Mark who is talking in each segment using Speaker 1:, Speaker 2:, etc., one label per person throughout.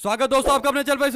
Speaker 1: स्वागत दोस्तों आपका अपने चल पे के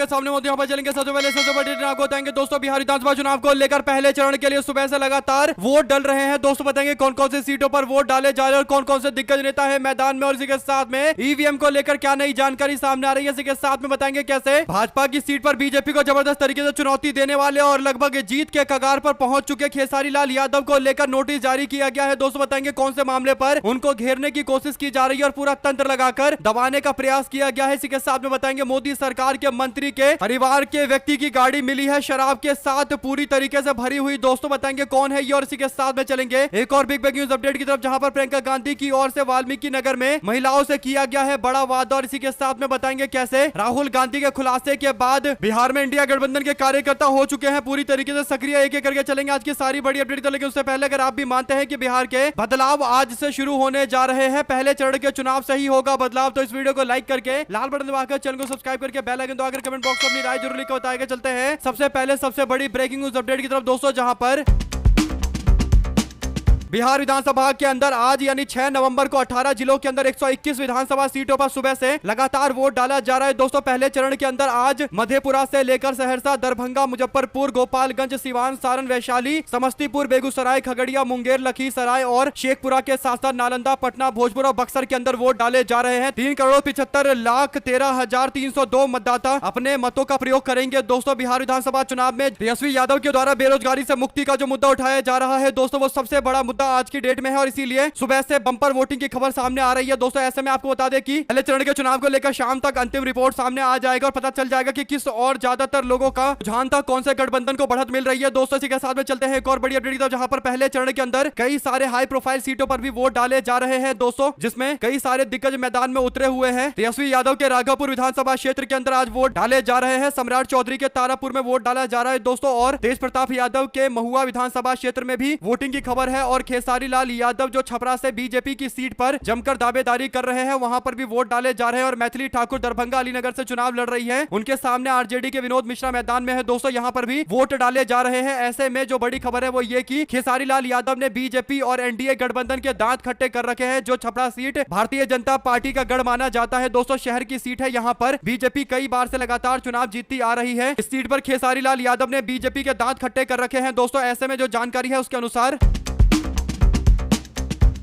Speaker 1: सामने यहाँ पर चलेंगे। सबसे पहले सबसे बड़ी आपको बताएंगे दोस्तों बिहार विधानसभा चुनाव को लेकर पहले चरण के लिए सुबह से लगातार वोट डल रहे हैं। दोस्तों बताएंगे कौन कौन सी सीटों पर वोट डाले जा रहे हैं और कौन कौन से दिग्गज नेता है मैदान में, और इसी के साथ में ईवीएम को लेकर क्या नई जानकारी सामने आ रही है। इसी के साथ में बताएंगे कैसे भाजपा की सीट पर बीजेपी को जबरदस्त तरीके से चुनौती देने वाले और लगभग जीत के कगार पर पहुंच चुके खेसारी लाल यादव को लेकर नोटिस जारी किया गया है। दोस्तों बताएंगे कौन से मामले पर उनको घेरने की कोशिश की जा रही है और पूरा तंत्र लगाकर दबाने का प्रयास किया गया है। इसी के साथ में बताएंगे मोदी सरकार के मंत्री के परिवार के व्यक्ति की गाड़ी मिली है शराब के साथ पूरी तरीके से भरी हुई। दोस्तों बताएंगे कौन है ये, और इसी के साथ में चलेंगे एक और बिग न्यूज अपडेट की तरफ, जहां पर प्रियंका गांधी की ओर से वाल्मीकि नगर में महिलाओं से किया गया है बड़ा वादा, और इसी के साथ में बताएंगे कैसे राहुल गांधी के खुलासे के बाद बिहार में इंडिया गठबंधन के कार्यकर्ता हो चुके हैं पूरी तरीके से सक्रिय। एक एक करके चलेंगे आज की सारी बड़ी अपडेट। लेकिन उससे पहले अगर आप भी मानते हैं कि बिहार के बदलाव आज से शुरू होने जा रहे हैं, पहले चरण के चुनाव से ही होगा बदलाव, तो इस वीडियो को लाइक करके लाल बटन दबाकर चैनल को सब्सक्राइब करके बेल आइकन दबाकर कमेंट बॉक्स में अपनी राय जरूर लिखकर बताएगा। चलते हैं सबसे पहले सबसे बड़ी ब्रेकिंग न्यूज अपडेट की तरफ दोस्तों, जहां पर बिहार विधानसभा के अंदर आज यानी 6 नवंबर को 18 जिलों के अंदर 121 विधानसभा सीटों पर सुबह से लगातार वोट डाला जा रहा है। दोस्तों पहले चरण के अंदर आज मधेपुरा से लेकर सहरसा, दरभंगा, मुजफ्फरपुर, गोपालगंज, सिवान, सारण, वैशाली, समस्तीपुर, बेगूसराय, खगड़िया, मुंगेर, लखीसराय और शेखपुरा के साथ साथ नालंदा, पटना, भोजपुर और बक्सर के अंदर वोट डाले जा रहे हैं। 3,75,13,302 मतदाता अपने मतों का प्रयोग करेंगे। दोस्तों बिहार विधानसभा चुनाव में तेजस्वी यादव के द्वारा बेरोजगारी से मुक्ति का जो मुद्दा उठाया जा रहा है दोस्तों, वो सबसे बड़ा मुद्दा आज की डेट में है, और इसीलिए सुबह से बंपर वोटिंग की खबर सामने आ रही है। दोस्तों ऐसे में आपको बता दें कि पहले चरण के चुनाव को लेकर शाम तक अंतिम रिपोर्ट सामने आ जाएगा और पता चल जाएगा कि किस और ज्यादातर लोगों का रुझान था, कौन से गठबंधन को बढ़त मिल रही है। दोस्तों इसी के साथ में चलते हैं एक और बड़ी अपडेट, जहां पर पहले चरण के अंदर कई सारे हाई प्रोफाइल सीटों पर भी वोट डाले जा रहे हैं दोस्तों, जिसमें कई सारे दिग्गज मैदान में उतरे हुए हैं। तेजस्वी यादव के राघोपुर विधानसभा क्षेत्र के अंदर आज वोट डाले जा रहे हैं। सम्राट चौधरी के तारापुर में वोट डाला जा रहा है दोस्तों, और तेज प्रताप यादव के महुआ विधानसभा क्षेत्र में भी वोटिंग की खबर है। और खेसारी लाल यादव जो छपरा से बीजेपी की सीट पर जमकर दावेदारी कर रहे हैं, वहां पर भी वोट डाले जा रहे हैं। और मैथिली ठाकुर दरभंगा अलीनगर से चुनाव लड़ रही है, उनके सामने आरजेडी के विनोद मिश्रा मैदान में है दोस्तों, यहां पर भी वोट डाले जा रहे हैं। ऐसे में जो बड़ी खबर है वो ये कि खेसारी लाल यादव ने बीजेपी और एनडीए गठबंधन के दांत खट्टे कर रखे हैं। जो छपरा सीट भारतीय जनता पार्टी का गढ़ माना जाता है दोस्तों, शहर की सीट है, यहां पर बीजेपी कई बार से लगातार चुनाव जीतती आ रही है। इस सीट पर खेसारी लाल यादव ने बीजेपी के दांत खट्टे कर रखे हैं दोस्तों। ऐसे में जो जानकारी है उसके अनुसार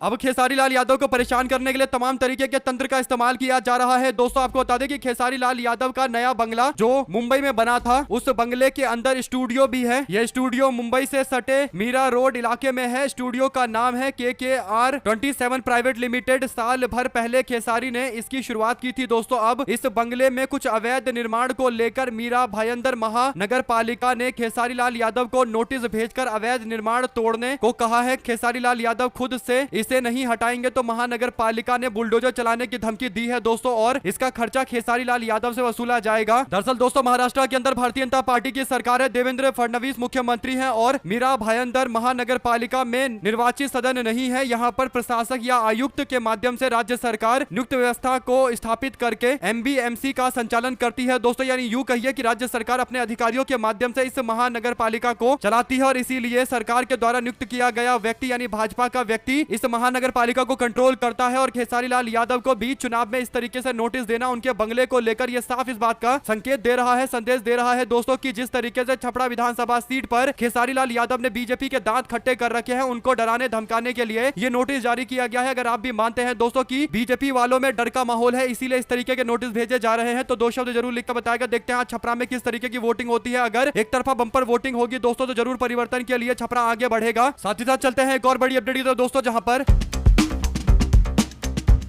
Speaker 1: अब खेसारी लाल यादव को परेशान करने के लिए तमाम तरीके के तंत्र का इस्तेमाल किया जा रहा है। दोस्तों आपको बता दें कि खेसारी लाल यादव का नया बंगला जो मुंबई में बना था, उस बंगले के अंदर स्टूडियो भी है। यह स्टूडियो मुंबई से सटे मीरा रोड इलाके में है। स्टूडियो का नाम है KKR27 प्राइवेट लिमिटेड। साल भर पहले खेसारी ने इसकी शुरुआत की थी दोस्तों। अब इस बंगले में कुछ अवैध निर्माण को लेकर मीरा भायंदर महानगर पालिका ने खेसारी लाल यादव को नोटिस भेजकर अवैध निर्माण तोड़ने को कहा है। खेसारी लाल यादव खुद से इसे नहीं हटाएंगे तो महानगर पालिका ने बुलडोजर चलाने की धमकी दी है दोस्तों, और इसका खर्चा खेसारी लाल यादव से वसूला जाएगा। दरअसल दोस्तों महाराष्ट्र के अंदर भारतीय जनता पार्टी की सरकार है, देवेंद्र फडणवीस मुख्यमंत्री हैं और मीरा भायंदर महानगर पालिका में निर्वाचित सदन नहीं है। यहाँ पर प्रशासक या आयुक्त के माध्यम से राज्य सरकार नियुक्त व्यवस्था को स्थापित करके MBMC का संचालन करती है दोस्तों। यानी यूं कहिए कि राज्य सरकार अपने अधिकारियों के माध्यम से इस महानगर पालिका को चलाती है, और इसीलिए सरकार के द्वारा नियुक्त किया गया व्यक्ति यानी भाजपा का व्यक्ति इस महानगर पालिका को कंट्रोल करता है। और खेसारी लाल यादव को बीच चुनाव में इस तरीके से नोटिस देना उनके बंगले को लेकर यह साफ इस बात का संकेत दे रहा है, संदेश दे रहा है दोस्तों, कि जिस तरीके से छपरा विधानसभा सीट पर खेसारी लाल यादव ने बीजेपी के दांत खट्टे कर रखे हैं, उनको डराने धमकाने के लिए ये नोटिस जारी किया गया है। अगर आप भी मानते हैं दोस्तों कि बीजेपी वालों में डर का माहौल है, इसीलिए इस तरीके के नोटिस भेजे जा रहे हैं, तो दो शब्द जरूर लिखकर बताएगा। देखते हैं आज छपरा में किस तरीके की वोटिंग होती है। अगर एक तरफा बंपर वोटिंग होगी दोस्तों तो जरूर परिवर्तन के लिए छपरा आगे बढ़ेगा। साथ ही साथ चलते हैं एक और बड़ी अपडेट दोस्तों, जहां पर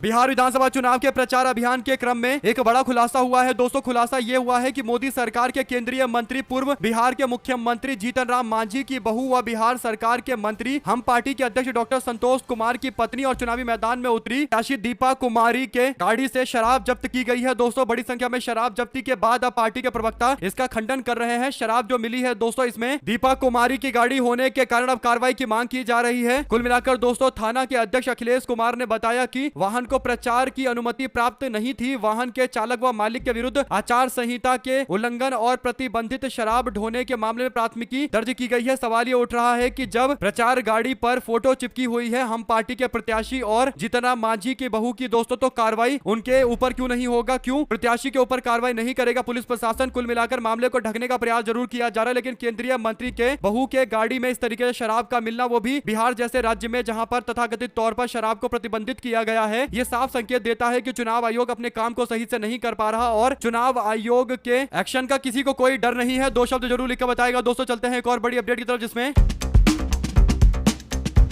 Speaker 1: बिहार विधानसभा चुनाव के प्रचार अभियान के क्रम में एक बड़ा खुलासा हुआ है दोस्तों। खुलासा यह हुआ है कि मोदी सरकार के केंद्रीय मंत्री पूर्व बिहार के मुख्यमंत्री जीतन राम मांझी की बहू व बिहार सरकार के मंत्री हम पार्टी के अध्यक्ष डॉक्टर संतोष कुमार की पत्नी और चुनावी मैदान में उतरी प्रत्याशी दीपा कुमारी के गाड़ी से शराब जब्त की गई है दोस्तों। बड़ी संख्या में शराब जब्ती के बाद अब पार्टी के प्रवक्ता इसका खंडन कर रहे हैं। शराब जो मिली है दोस्तों, इसमें दीपा कुमारी की गाड़ी होने के कारण अब कार्रवाई की मांग की जा रही है। कुल मिलाकर दोस्तों थाना के अध्यक्ष अखिलेश कुमार ने बताया कि वाहन को प्रचार की अनुमति प्राप्त नहीं थी। वाहन के चालक व मालिक के विरुद्ध आचार संहिता के उल्लंघन और प्रतिबंधित शराब ढोने के मामले में प्राथमिकी दर्ज की गई है। सवाल ये उठ रहा है कि जब प्रचार गाड़ी पर फोटो चिपकी हुई है हम पार्टी के प्रत्याशी और जीतनराम मांझी की बहू की दोस्तों, तो कार्रवाई उनके ऊपर क्यों नहीं होगा? क्यों प्रत्याशी के ऊपर कार्रवाई नहीं करेगा पुलिस प्रशासन? कुल मिलाकर मामले को ढकने का प्रयास जरूर किया जा रहा है, लेकिन केंद्रीय मंत्री के बहू के गाड़ी में इस तरीके से शराब का मिलना, वो भी बिहार जैसे राज्य में जहां पर तथाकथित तौर पर शराब को प्रतिबंधित किया गया है, ये साफ संकेत देता है कि चुनाव आयोग अपने काम को सही से नहीं कर पा रहा और चुनाव आयोग के एक्शन का किसी को कोई डर नहीं है। 2 शब्द जरूर लिखकर बताएगा। दोस्तों चलते हैं एक और बड़ी अपडेट की तरफ, जिसमें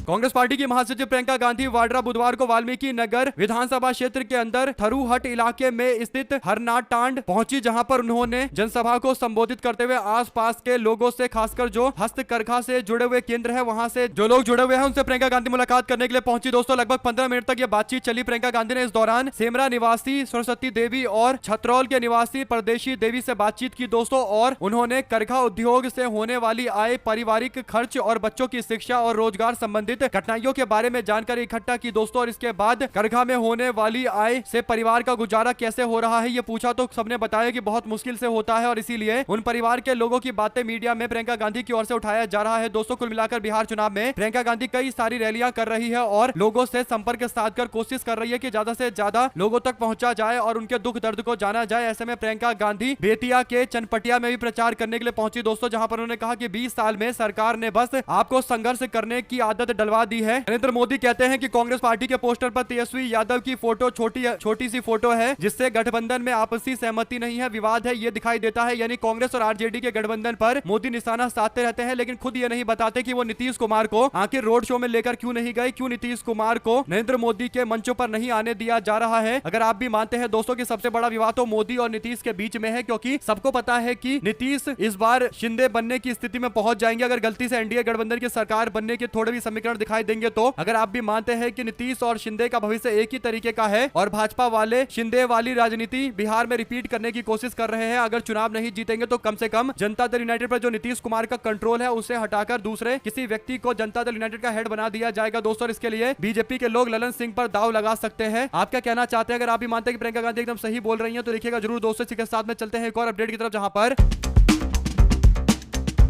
Speaker 1: कांग्रेस पार्टी की महासचिव प्रियंका गांधी वाड्रा बुधवार को वाल्मीकि नगर विधानसभा क्षेत्र के अंदर थरूहट इलाके में स्थित हरनाटांड पहुंची, जहां पर उन्होंने जनसभा को संबोधित करते हुए आसपास के लोगों से, खासकर जो हस्तकरघा से जुड़े हुए केंद्र है वहां से जो लोग जुड़े हुए हैं उनसे प्रियंका गांधी मुलाकात करने के लिए पहुंची। दोस्तों लगभग 15 मिनट तक ये बातचीत चली। प्रियंका गांधी ने इस दौरान सेमरा निवासी सरस्वती देवी और छतरौल के निवासी परदेशी देवी से बातचीत की दोस्तों, और उन्होंने करघा उद्योग से होने वाली आय, पारिवारिक खर्च और बच्चों की शिक्षा और रोजगार संबंधित घटनाओं के बारे में जानकारी इकट्ठा की दोस्तों। और इसके बाद करघा में होने वाली आय से परिवार का गुजारा कैसे हो रहा है ये पूछा, तो सबने बताया कि बहुत मुश्किल से होता है और इसीलिए उन परिवार के लोगों की बातें मीडिया में प्रियंका गांधी की ओर से उठाया जा रहा है। दोस्तों कुल मिलाकर बिहार चुनाव में प्रियंका गांधी कई सारी रैलियां कर रही है और लोगों से संपर्क साधकर कोशिश कर रही है कि ज्यादा से ज्यादा लोगों तक पहुंचा जाए और उनके दुख दर्द को जाना जाए। ऐसे में प्रियंका गांधी बेतिया के चनपटिया में भी प्रचार करने के लिए पहुंची दोस्तों, जहां पर उन्होंने कहा कि 20 साल में सरकार ने बस आपको संघर्ष करने की आदत डलवा दी है। नरेंद्र मोदी कहते हैं कि कांग्रेस पार्टी के पोस्टर पर तेजस्वी यादव की फोटो छोटी सी फोटो है, जिससे गठबंधन में आपसी सहमति नहीं है, विवाद है, ये दिखाई देता है। यानी कांग्रेस और आरजेडी के गठबंधन पर मोदी निशाना साधते रहते हैं, लेकिन खुद ये नहीं बताते कि वो नीतीश कुमार को आखिर रोड शो में लेकर क्यों नहीं गए, क्यों नीतीश कुमार को नरेंद्र मोदी के मंचों पर नहीं आने दिया जा रहा है। अगर आप भी मानते हैं दोस्तों कि सबसे बड़ा विवाद तो मोदी और नीतीश के बीच में है, क्योंकि सबको पता है कि नीतीश इस बार शिंदे बनने की स्थिति में पहुंच जाएंगे अगर गलती से एनडीए गठबंधन की सरकार बनने के थोड़े भी समीकरण दिखाई देंगे तो। अगर आप भी मानते हैं कि नीतीश और शिंदे का भविष्य एक ही तरीके का है और भाजपा वाले शिंदे वाली राजनीति बिहार में रिपीट करने की कोशिश कर रहे हैं, अगर चुनाव नहीं जीतेंगे तो कम से कम जनता दल यूनाइटेड पर जो नीतीश कुमार का कंट्रोल है उसे हटाकर दूसरे किसी व्यक्ति को जनता दल यूनाइटेड का हेड बना दिया जाएगा दोस्तों। इसके लिए बीजेपी के लोग ललन सिंह पर दाव लगा सकते हैं। आप क्या कहना चाहते हैं? अगर आप भी मानते हैं कि प्रियंका गांधी एकदम सही बोल रही है तो लिखिएगा जरूर दोस्तों। इसके साथ में चलते हैं एक और अपडेट की तरफ, जहां पर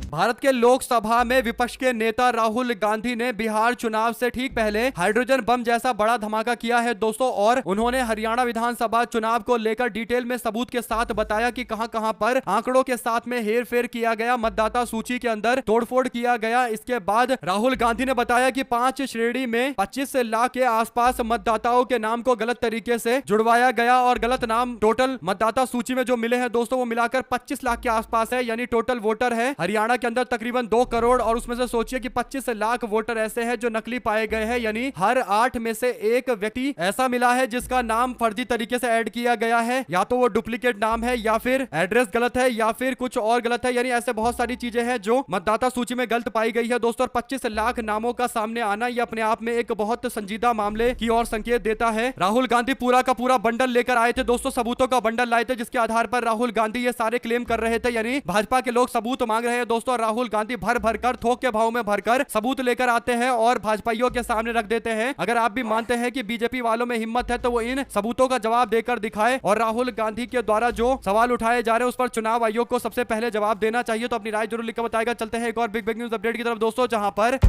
Speaker 1: भारत के लोकसभा में विपक्ष के नेता राहुल गांधी ने बिहार चुनाव से ठीक पहले हाइड्रोजन बम जैसा बड़ा धमाका किया है दोस्तों, और उन्होंने हरियाणा विधानसभा चुनाव को लेकर डिटेल में सबूत के साथ बताया कि कहां-कहां पर आंकड़ों के साथ में हेरफेर किया गया, मतदाता सूची के अंदर तोड़फोड़ किया गया। इसके बाद राहुल गांधी ने बताया कि 5 श्रेणी में 25 लाख के आसपास मतदाताओं के नाम को गलत तरीके से जुड़वाया गया और गलत नाम टोटल मतदाता सूची में जो मिले हैं दोस्तों वो मिलाकर 25 लाख के आसपास है, यानी टोटल वोटर है हरियाणा के अंदर तकरीबन 2 करोड़, और उसमें से सोचिए कि 25 लाख वोटर ऐसे हैं जो नकली पाए गए हैं, यानी हर 8 में से एक व्यक्ति ऐसा मिला है जिसका नाम फर्जी तरीके से ऐड किया गया है, या तो वो डुप्लीकेट नाम है या फिर एड्रेस गलत है या फिर कुछ और गलत है, यानी ऐसे बहुत सारी चीजें हैं जो मतदाता सूची में गलत पाई गई है दोस्तों। 25 लाख नामों का सामने आना ये अपने आप में एक बहुत संजीदा मामले की ओर संकेत देता है। राहुल गांधी पूरा का पूरा बंडल लेकर आए थे दोस्तों, सबूतों का बंडल लाए थे, जिसके आधार पर राहुल गांधी ये सारे क्लेम कर रहे थे, यानी भाजपा के लोग सबूत मांग रहे हैं दोस्तों। राहुल गांधी भर भर कर थोक के भाव में भरकर सबूत लेकर आते हैं और भाजपाइयों के सामने रख देते हैं। अगर आप भी मानते हैं कि बीजेपी वालों में हिम्मत है तो वो इन सबूतों का जवाब देकर दिखाए, और राहुल गांधी के द्वारा जो सवाल उठाए जा रहे हैं उस पर चुनाव आयोग को सबसे पहले जवाब देना चाहिए। तो अपनी राय जरूर लिखकर बताएगा। चलते हैं एक और बिग न्यूज अपडेट की तरफ दोस्तों, जहां पर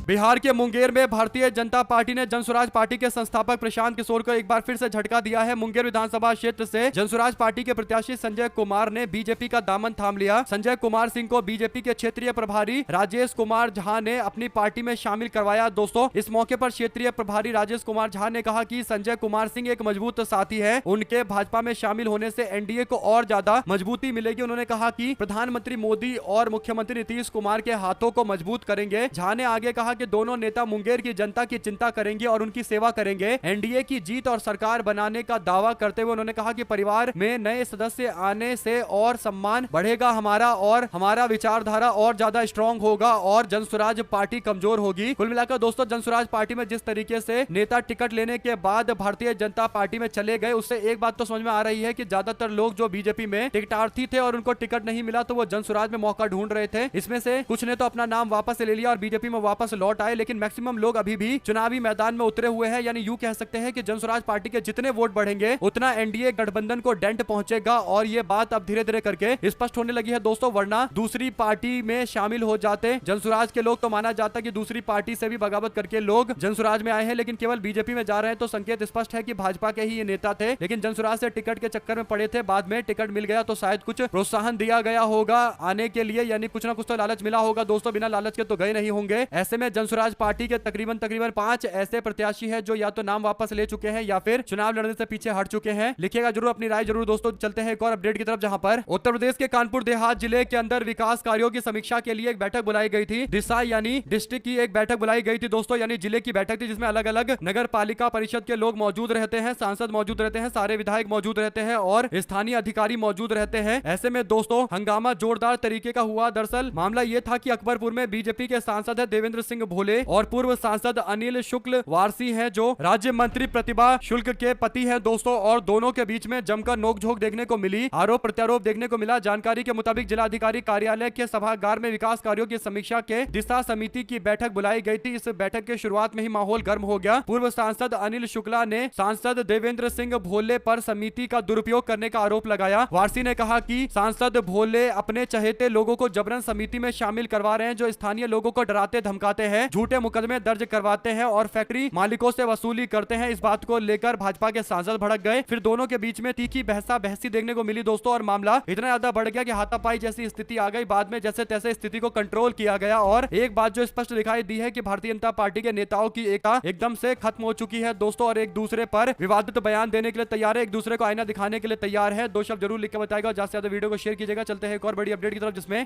Speaker 1: बिहार के मुंगेर में भारतीय जनता पार्टी ने जनसुराज पार्टी के संस्थापक प्रशांत किशोर को एक बार फिर से झटका दिया है। मुंगेर विधानसभा क्षेत्र से जनसुराज पार्टी के प्रत्याशी संजय कुमार ने बीजेपी का दामन थाम लिया। संजय कुमार सिंह को बीजेपी के क्षेत्रीय प्रभारी राजेश कुमार झा ने अपनी पार्टी में शामिल करवाया दोस्तों। इस मौके पर क्षेत्रीय प्रभारी राजेश कुमार झा ने कहा कि संजय कुमार सिंह एक मजबूत साथी है, उनके भाजपा में शामिल होने से एनडीए को और ज्यादा मजबूती मिलेगी। उन्होंने कहा कि प्रधानमंत्री मोदी और मुख्यमंत्री नीतीश कुमार के हाथों को मजबूत करेंगे। झा ने आगे कहा कि दोनों नेता मुंगेर की जनता की चिंता करेंगे और उनकी सेवा करेंगे। एनडीए की जीत और सरकार बनाने का दावा करते हुए उन्होंने कहा कि परिवार में नए सदस्य आने से और सम्मान बढ़ेगा हमारा, और हमारा विचारधारा और ज्यादा स्ट्रांग होगा और जनसुराज पार्टी कमजोर होगी। कुल मिलाकर दोस्तों जनसुराज पार्टी में जिस तरीके से नेता टिकट लेने के बाद भारतीय जनता पार्टी में चले गए, उससे एक बात तो समझ में आ रही है कि ज्यादातर लोग जो बीजेपी में टिकटार्थी थे और उनको टिकट नहीं मिला तो वो जनसुराज में मौका ढूंढ रहे थे। इसमें से कुछ ने तो अपना नाम वापस ले लिया और बीजेपी में वापस लौट आए, लेकिन मैक्सिमम लोग अभी भी चुनावी मैदान में उतरे हुए हैं। यानी यूं कह सकते हैं कि जनसुराज पार्टी के जितने वोट बढ़ेंगे उतना एनडीए गठबंधन को डेंट पहुंचेगा, और ये बात अब धीरे धीरे करके स्पष्ट होने लगी है दोस्तों। वरना दूसरी पार्टी में शामिल हो जाते जनसुराज के लोग, तो माना जाता कि दूसरी पार्टी से भी बगावत करके लोग जनसुराज में आए हैं, लेकिन केवल बीजेपी में जा रहे हैं, तो संकेत स्पष्ट है कि भाजपा के ही ये नेता थे, लेकिन जनसुराज से टिकट के चक्कर में पड़े थे। बाद में टिकट मिल गया तो शायद कुछ प्रोत्साहन दिया गया होगा आने के लिए, यानी कुछ ना कुछ तो लालच मिला होगा दोस्तों, बिना लालच के तो गए नहीं होंगे। ऐसे में जनसुराज पार्टी के तकरीबन 5 ऐसे प्रत्याशी है जो या तो नाम वापस ले चुके हैं या फिर चुनाव लड़ने से पीछे हट चुके हैं। लिखिएगा जरूर अपनी राय जरूर दोस्तों। चलते हैं एक और अपडेट की तरफ, जहां पर उत्तर प्रदेश के कानपुर देहात जिले के अंदर विकास कार्यों की समीक्षा के लिए एक बैठक बुलाई गई थी। दिशा यानी डिस्ट्रिक्ट की एक बैठक बुलाई गई थी दोस्तों, यानी जिले की बैठक थी, जिसमें अलग अलग नगर पालिका परिषद के लोग मौजूद रहते हैं, सांसद मौजूद रहते हैं, सारे विधायक मौजूद रहते हैं और स्थानीय अधिकारी मौजूद रहते हैं। ऐसे में दोस्तों हंगामा जोरदार तरीके का हुआ। दरअसल मामला यह था कि अकबरपुर में बीजेपी के सांसद है देवेंद्र सिंह भोले और पूर्व सांसद अनिल शुक्ल वारसी हैं, जो राज्य मंत्री प्रतिभा शुक्ल के पति हैं दोस्तों, और दोनों के बीच में जमकर नोकझोंक देखने को मिली, आरोप प्रत्यारोप देखने को मिला। जानकारी के मुताबिक जिलाधिकारी कार्यालय के सभागार में विकास कार्यों की समीक्षा के दिशा समिति की बैठक बुलाई गई थी। इस बैठक के शुरुआत में ही माहौल गर्म हो गया। पूर्व सांसद अनिल शुक्ला ने सांसद देवेंद्र सिंह भोले पर समिति का दुरुपयोग करने का आरोप लगाया। वारसी ने कहा कि सांसद भोले अपने चहेते लोगों को जबरन समिति में शामिल करवा रहे हैं, जो स्थानीय लोगों को डराते धमकाते हैं, झूठे मुकदमे दर्ज करवाते हैं और फैक्ट्री मालिकों से वसूली करते हैं। इस बात को लेकर भाजपा के सांसद भड़क गए। फिर दोनों के बीच में तीखी बहसा बहसी देखने को मिली दोस्तों, और मामला इतना ज्यादा बढ़ गया कि हाथापाई जैसी स्थिति आ गई। बाद में जैसे तैसे स्थिति को कंट्रोल किया गया, और एक बात जो स्पष्ट दिखाई दी है कि भारतीय जनता पार्टी के नेताओं की एकता एकदम से खत्म हो चुकी है दोस्तों, और एक दूसरे पर विवादित बयान देने के लिए तैयार है, एक दूसरे को आईना दिखाने के लिए तैयार है। दो शब्द जरूर लिख के बताएगा, ज्यादा से ज्यादा वीडियो को शेयर कीजिएगा। चलते हैं एक और बड़ी अपडेट की तरफ, जिसमें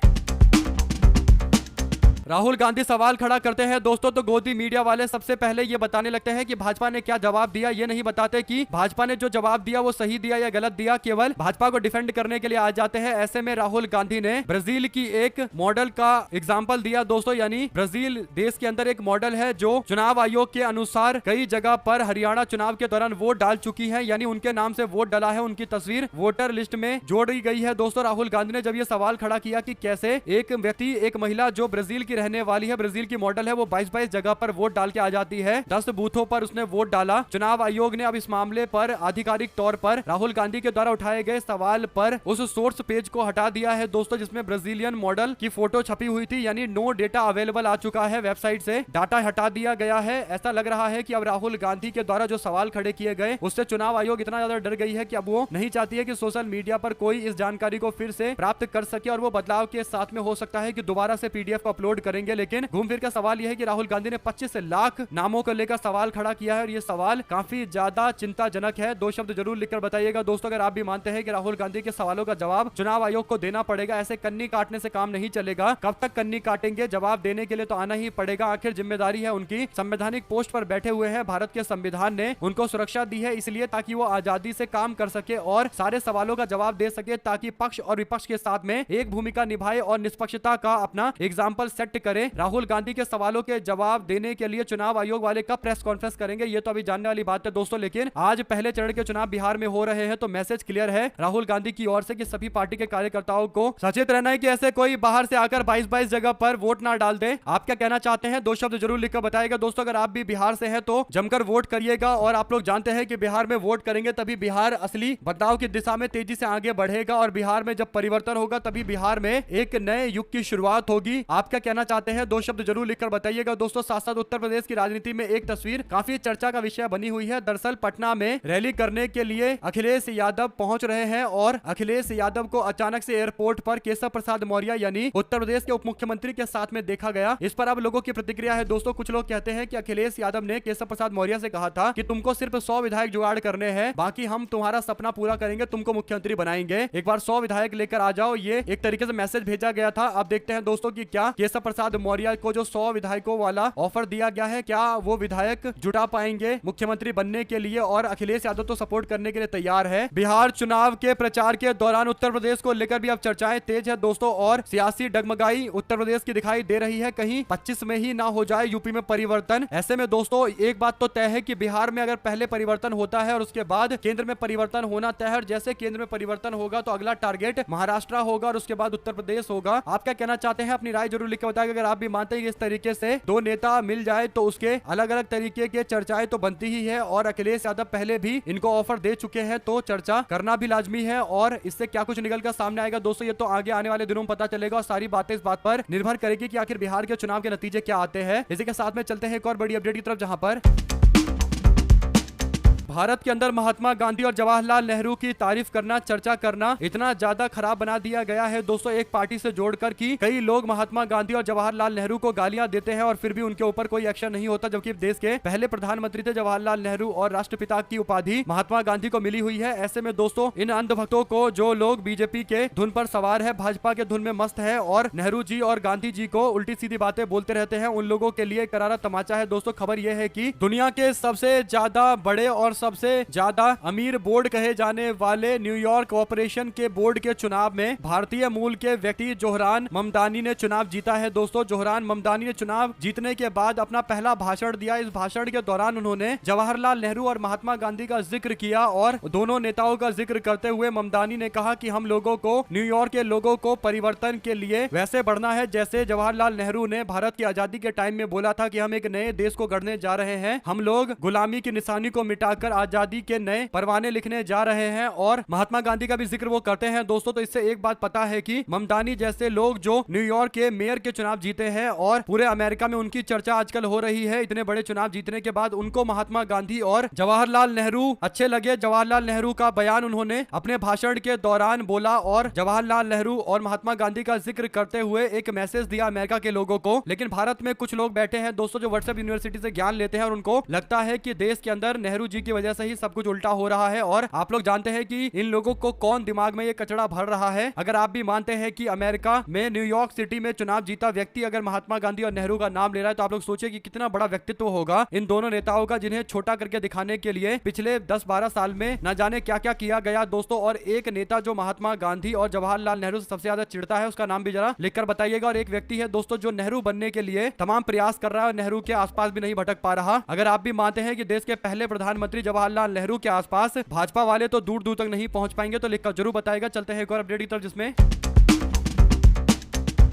Speaker 1: राहुल गांधी सवाल खड़ा करते हैं दोस्तों, तो गोदी मीडिया वाले सबसे पहले ये बताने लगते हैं कि भाजपा ने क्या जवाब दिया। ये नहीं बताते कि भाजपा ने जो जवाब दिया वो सही दिया या गलत दिया, केवल भाजपा को डिफेंड करने के लिए आ जाते हैं। ऐसे में राहुल गांधी ने ब्राजील की एक मॉडल का एग्जाम्पल दिया दोस्तों, यानी ब्राजील देश के अंदर एक मॉडल है जो चुनाव आयोग के अनुसार कई जगह पर हरियाणा चुनाव के दौरान वोट डाल चुकी है, यानी उनके नाम से वोट डाला है, उनकी तस्वीर वोटर लिस्ट में जोड़ी गई है दोस्तों। राहुल गांधी ने जब ये सवाल खड़ा किया कि कैसे एक व्यक्ति, एक महिला जो ब्राजील की रहने वाली है, ब्राजील की मॉडल है, वो 22 जगह पर वोट डाल के आ जाती है, 10 बूथों पर उसने वोट डाला। चुनाव आयोग ने अब इस मामले पर आधिकारिक तौर पर राहुल गांधी के द्वारा उठाए गए सवाल पर उस सोर्स पेज को हटा दिया है दोस्तों, जिसमें ब्राजीलियन मॉडल की फोटो छपी हुई थी, यानी नो डेटा अवेलेबल आ चुका है, वेबसाइट से डाटा हटा दिया गया है। ऐसा लग रहा है कि अब राहुल गांधी के द्वारा जो सवाल खड़े किए गए उससे चुनाव आयोग इतना ज्यादा डर गई है कि अब वो नहीं चाहती है कि सोशल मीडिया पर कोई इस जानकारी को फिर से प्राप्त कर सके, और वो बदलाव के साथ में हो सकता है कि दोबारा से पीडीएफ को अपलोड करेंगे। लेकिन घूम फिर का सवाल यह है कि राहुल गांधी ने 25 लाख नामों को लेकर सवाल खड़ा किया है, और ये सवाल काफी ज्यादा चिंताजनक है। दो शब्द जरूर लिखकर बताइएगा दोस्तों, अगर आप भी मानते हैं कि राहुल गांधी के सवालों का जवाब चुनाव आयोग को देना पड़ेगा। ऐसे कन्नी काटने से काम नहीं चलेगा। कब तक कन्नी काटेंगे? जवाब देने के लिए तो आना ही पड़ेगा, आखिर जिम्मेदारी है उनकी। संवैधानिक पोस्ट पर बैठे हुए हैं, भारत के संविधान ने उनको सुरक्षा दी है, इसलिए ताकि वो आजादी से काम कर सके और सारे सवालों का जवाब दे सके, ताकि पक्ष और विपक्ष के साथ में एक भूमिका निभाए और निष्पक्षता का अपना एग्जाम्पल सेट करे। राहुल गांधी के सवालों के जवाब देने के लिए चुनाव आयोग वाले कब प्रेस कॉन्फ्रेंस करेंगे, ये तो अभी जानने वाली बात है दोस्तों। लेकिन आज पहले चरण के चुनाव बिहार में हो रहे हैं, तो मैसेज क्लियर है राहुल गांधी की ओर से कि सभी पार्टी के कार्यकर्ताओं को सचेत रहना है कि ऐसे कोई बाहर से आकर 22 जगह पर वोट ना डाल दे। आप क्या कहना चाहते हैं? दो शब्द जरूर लिखकर बताइएगा दोस्तों। अगर आप भी बिहार से हैं तो जमकर वोट करिएगा, और आप लोग जानते हैं कि बिहार में वोट करेंगे तभी बिहार असली बदलाव की दिशा में तेजी से आगे बढ़ेगा, और बिहार में जब परिवर्तन होगा तभी बिहार में एक नए युग की शुरुआत होगी। आप क्या कहना चाहते हैं? दो शब्द जरूर लिखकर बताइएगा दोस्तों। साथ साथ उत्तर प्रदेश की राजनीति में एक तस्वीर काफी चर्चा का विषय बनी हुई है। दरअसल पटना में रैली करने के लिए अखिलेश यादव पहुंच रहे हैं, और अखिलेश यादव को अचानक से एयरपोर्ट पर केशव प्रसाद मौर्य यानी उत्तर प्रदेश के उप मुख्यमंत्री के साथ में देखा गया। इस पर अब लोगों की प्रतिक्रिया है दोस्तों। कुछ लोग कहते हैं कि अखिलेश यादव ने केशव प्रसाद मौर्य से कहा था कि तुमको सिर्फ 100 विधायक जुगाड़ करने हैं, बाकी हम तुम्हारा सपना पूरा करेंगे, तुमको मुख्यमंत्री बनाएंगे, एक बार 100 विधायक लेकर आ जाओ। ये एक तरीके से मैसेज भेजा गया था। अब देखते हैं दोस्तों कि क्या केशव प्रसाद मौर्य को जो 100 विधायकों वाला ऑफर दिया गया है, क्या वो विधायक जुटा पाएंगे मुख्यमंत्री बनने के लिए, और अखिलेश यादव तो सपोर्ट करने के लिए तैयार है। बिहार चुनाव के प्रचार के दौरान उत्तर प्रदेश को लेकर भी अब चर्चाएं तेज है दोस्तों, और सियासी डगमगाई उत्तर प्रदेश की दिखाई दे रही है। कहीं 25 में ही ना हो जाए यूपी में परिवर्तन। ऐसे में दोस्तों एक बात तो तय है कि बिहार में अगर पहले परिवर्तन होता है और उसके बाद केंद्र में परिवर्तन होना तय है, और जैसे केंद्र में परिवर्तन होगा तो अगला टारगेट महाराष्ट्र होगा और उसके बाद उत्तर प्रदेश होगा। आप क्या कहना चाहते हैं? अपनी राय जरूर लिख के बताइए। बताएगा। अगर आप भी मानते हैं कि इस तरीके से दो नेता मिल जाए तो उसके अलग अलग तरीके के चर्चाएं तो बनती ही है, और अखिलेश यादव पहले भी इनको ऑफर दे चुके हैं, तो चर्चा करना भी लाजमी है। और इससे क्या कुछ निकल कर सामने आएगा दोस्तों, ये तो आगे आने वाले दिनों में पता चलेगा, और सारी बातें इस बात पर निर्भर करेगी कि आखिर बिहार के चुनाव के नतीजे क्या आते हैं। इसी के साथ में चलते हैं एक और बड़ी अपडेट की तरफ, जहां पर भारत के अंदर महात्मा गांधी और जवाहरलाल नेहरू की तारीफ करना, चर्चा करना इतना ज्यादा खराब बना दिया गया है दोस्तों, एक पार्टी से जोड़कर कि कई लोग महात्मा गांधी और जवाहरलाल नेहरू को गालियां देते हैं और फिर भी उनके ऊपर कोई एक्शन नहीं होता, जबकि देश के पहले प्रधानमंत्री थे जवाहरलाल नेहरू और राष्ट्रपिता की उपाधि महात्मा गांधी को मिली हुई है। ऐसे में दोस्तों इन अंधभक्तों को, जो लोग बीजेपी के धुन पर सवार है, भाजपा के धुन में मस्त है और नेहरू जी और गांधी जी को उल्टी सीधी बातें बोलते रहते हैं, उन लोगों के लिए करारा तमाचा है दोस्तों। खबर यह है कि दुनिया के सबसे ज्यादा बड़े और सबसे ज्यादा अमीर बोर्ड कहे जाने वाले न्यूयॉर्क कॉर्पोरेशन के बोर्ड के चुनाव में भारतीय मूल के व्यक्ति जोहरान ममदानी ने चुनाव जीता है दोस्तों। जोहरान ममदानी ने चुनाव जीतने के बाद अपना पहला भाषण दिया। इस भाषण के दौरान उन्होंने जवाहरलाल नेहरू और महात्मा गांधी का जिक्र किया, और दोनों नेताओं का जिक्र करते हुए ममदानी ने कहा कि हम लोगों को, न्यूयॉर्क के लोगों को परिवर्तन के लिए वैसे बढ़ना है जैसे जवाहरलाल नेहरू ने भारत की आजादी के टाइम में बोला था कि हम एक नए देश को गढ़ने जा रहे हैं, हम लोग गुलामी की निशानी को मिटाकर आजादी के नए परवाने लिखने जा रहे हैं। और महात्मा गांधी का भी जिक्र वो करते हैं दोस्तों। तो इससे एक बात पता है कि ममदानी जैसे लोग जो न्यूयॉर्क के मेयर के चुनाव जीते हैं और पूरे अमेरिका में उनकी चर्चा आजकल हो रही है, इतने बड़े चुनाव जीतने के बाद उनको महात्मा गांधी और जवाहरलाल नेहरू अच्छे लगे। जवाहरलाल नेहरू का बयान उन्होंने अपने भाषण के दौरान बोला और जवाहरलाल नेहरू और महात्मा गांधी का जिक्र करते हुए एक मैसेज दिया अमेरिका के लोगों को। लेकिन भारत में कुछ लोग बैठे हैं दोस्तों जो व्हाट्सएप यूनिवर्सिटी से ज्ञान लेते हैं और उनको लगता है कि देश के अंदर नेहरू जी की वजह से ही सब कुछ उल्टा हो रहा है, और आप लोग जानते हैं कि इन लोगों को कौन दिमाग में ये कचड़ा भर रहा है। अगर आप भी मानते हैं कि अमेरिका में न्यूयॉर्क सिटी में चुनाव जीता व्यक्ति अगर महात्मा गांधी और नेहरू का नाम ले रहा है, तो आप लोग सोचिए कि कितना बड़ा व्यक्तित्व होगा इन दोनों नेताओं का, जिन्हें छोटा करके दिखाने के लिए पिछले 10-12 साल में न जाने क्या क्या किया गया दोस्तों। और एक नेता जो महात्मा गांधी और जवाहरलाल नेहरू से सबसे ज्यादा चिढ़ता है, उसका नाम भी जरा लिखकर बताइएगा। और एक व्यक्ति है दोस्तों जो नेहरू बनने के लिए तमाम प्रयास कर रहा है और नेहरू के आसपास भी नहीं भटक पा रहा। अगर आप भी मानते हैं कि देश के पहले प्रधानमंत्री जवाहरलाल नेहरू के आसपास भाजपा वाले तो दूर दूर तक नहीं पहुंच पाएंगे, तो लिखकर जरूर बताएगा। चलते हैं एक और अपडेट की तरफ, जिसमें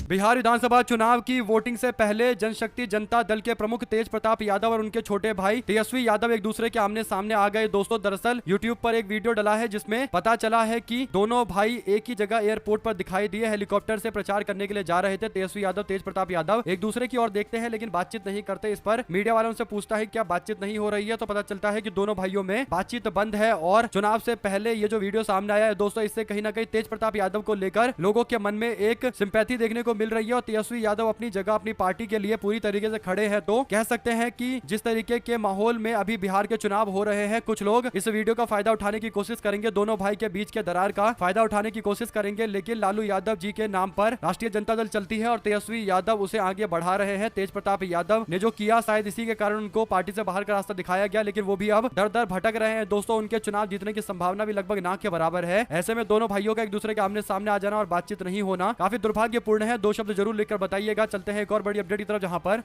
Speaker 1: बिहार विधानसभा चुनाव की वोटिंग से पहले जनशक्ति जनता दल के प्रमुख तेज प्रताप यादव और उनके छोटे भाई तेजस्वी यादव एक दूसरे के आमने सामने आ गए दोस्तों। दरअसल यूट्यूब पर एक वीडियो डला है जिसमें पता चला है कि दोनों भाई एक ही जगह एयरपोर्ट पर दिखाई दिए, हेलीकॉप्टर से प्रचार करने के लिए जा रहे थे। तेजस्वी यादव, तेज प्रताप यादव एक दूसरे की ओर देखते हैं लेकिन बातचीत नहीं करते। इस पर मीडिया वालों से पूछता है क्या बातचीत नहीं हो रही है, तो पता चलता है कि दोनों भाइयों में बातचीत बंद है। और चुनाव से पहले ये जो वीडियो सामने आया है दोस्तों, इससे कहीं ना कहीं तेज प्रताप यादव को लेकर लोगों के मन में एक सिंपैथी देखने को मिल रही है। और तेजस्वी यादव अपनी जगह अपनी पार्टी के लिए पूरी तरीके से खड़े हैं। तो कह सकते हैं कि जिस तरीके के माहौल में अभी बिहार के चुनाव हो रहे हैं, कुछ लोग इस वीडियो का फायदा उठाने की कोशिश करेंगे, दोनों भाई के बीच के दरार का फायदा उठाने की कोशिश करेंगे। लेकिन लालू यादव जी के नाम पर राष्ट्रीय जनता दल चलती है और तेजस्वी यादव उसे आगे बढ़ा रहे हैं। तेज प्रताप यादव ने जो किया शायद इसी के कारण उनको पार्टी से बाहर का रास्ता दिखाया गया, लेकिन वो भी अब दर दर भटक रहे हैं दोस्तों। उनके चुनाव जीतने की संभावना भी लगभग ना के बराबर है। ऐसे में दोनों भाइयों का एक दूसरे के आमने सामने आ जाना और बातचीत नहीं होना काफी दुर्भाग्यपूर्ण है। 2 शब्द जरूर लिखकर बताइएगा। चलते हैं एक और बड़ी अपडेट की तरफ, जहां पर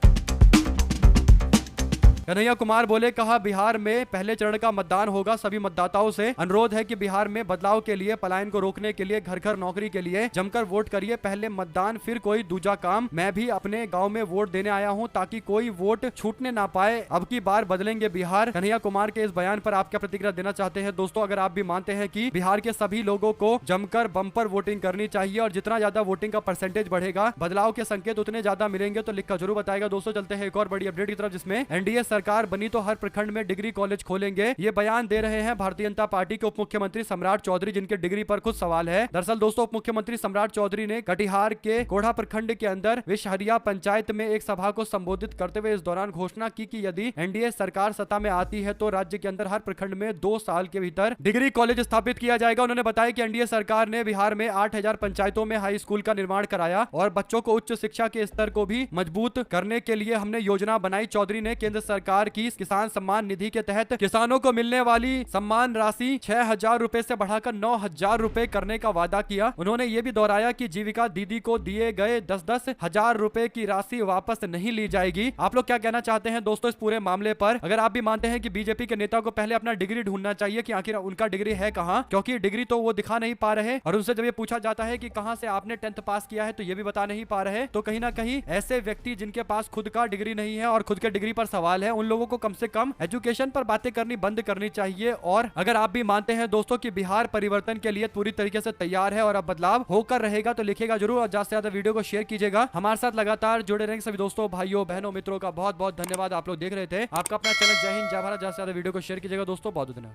Speaker 1: कन्हैया कुमार बोले, कहा बिहार में पहले चरण का मतदान होगा, सभी मतदाताओं से अनुरोध है कि बिहार में बदलाव के लिए, पलायन को रोकने के लिए, घर घर नौकरी के लिए जमकर वोट करिए। पहले मतदान फिर कोई दूजा काम। मैं भी अपने गांव में वोट देने आया हूं ताकि कोई वोट छूटने ना पाए। अब की बार बदलेंगे बिहार। कन्हैया कुमार के इस बयान पर आप क्या प्रतिक्रिया देना चाहते हैं दोस्तों? अगर आप भी मानते हैं कि बिहार के सभी लोगों को जमकर बम्पर वोटिंग करनी चाहिए और जितना ज्यादा वोटिंग का परसेंटेज बढ़ेगा, बदलाव के संकेत उतने ज्यादा मिलेंगे, तो लिखकर जरूर बताएगा दोस्तों। चलते हैं एक और बड़ी अपडेट की तरफ, जिसमें एनडीए सरकार बनी तो हर प्रखंड में डिग्री कॉलेज खोलेंगे। ये बयान दे रहे हैं भारतीय जनता पार्टी के उप मुख्यमंत्री सम्राट चौधरी, जिनके डिग्री पर कुछ सवाल है। दरअसल दोस्तों उप मुख्यमंत्री सम्राट चौधरी ने कटिहार के कोढ़ा प्रखंड के अंदर विशहरिया पंचायत में एक सभा को संबोधित करते हुए इस दौरान घोषणा की कि यदि एनडीए सरकार सत्ता में आती है तो राज्य के अंदर हर प्रखंड में 2 साल के भीतर डिग्री कॉलेज स्थापित किया जाएगा। उन्होंने बताया कि एनडीए सरकार ने बिहार में 8000 पंचायतों में हाई स्कूल का निर्माण कराया और बच्चों को उच्च शिक्षा के स्तर को भी मजबूत करने के लिए हमने योजना बनाई। चौधरी ने केंद्र सरकार की किसान सम्मान निधि के तहत किसानों को मिलने वाली सम्मान राशि 6,000 रुपए से बढ़ाकर 9,000 रुपए करने का वादा किया। उन्होंने ये भी दोहराया कि जीविका दीदी को दिए गए 10-10 हजार रुपए की राशि वापस नहीं ली जाएगी। आप लोग क्या कहना चाहते हैं दोस्तों इस पूरे मामले पर? अगर आप भी मानते हैं कि बीजेपी के नेता को पहले अपना डिग्री ढूंढना चाहिए कि आखिर उनका डिग्री है कहां, क्योंकि डिग्री तो वो दिखा नहीं पा रहे, और उनसे जब ये पूछा जाता है कि कहां से आपने 10th पास किया है तो ये भी बता नहीं पा रहे। तो कहीं ना कहीं ऐसे व्यक्ति जिनके पास खुद का डिग्री नहीं है और खुद के डिग्री पर सवाल है, उन लोगों को कम से कम एजुकेशन पर बातें करनी बंद करनी चाहिए। और अगर आप भी मानते हैं दोस्तों कि बिहार परिवर्तन के लिए पूरी तरीके से तैयार है और अब बदलाव होकर रहेगा तो लिखिएगा जरूर, और ज्यादा से ज्यादा वीडियो को शेयर कीजिएगा। हमारे साथ लगातार जुड़े रहेंगे सभी दोस्तों, भाइयों, बहनों, मित्रों का बहुत बहुत धन्यवाद। आप लोग देख रहे थे आपका अपना चैनल जय हिंद जय भारत। ज्यादा से ज्यादा वीडियो को शेयर कीजिएगा दोस्तों। बहुत धन्यवाद।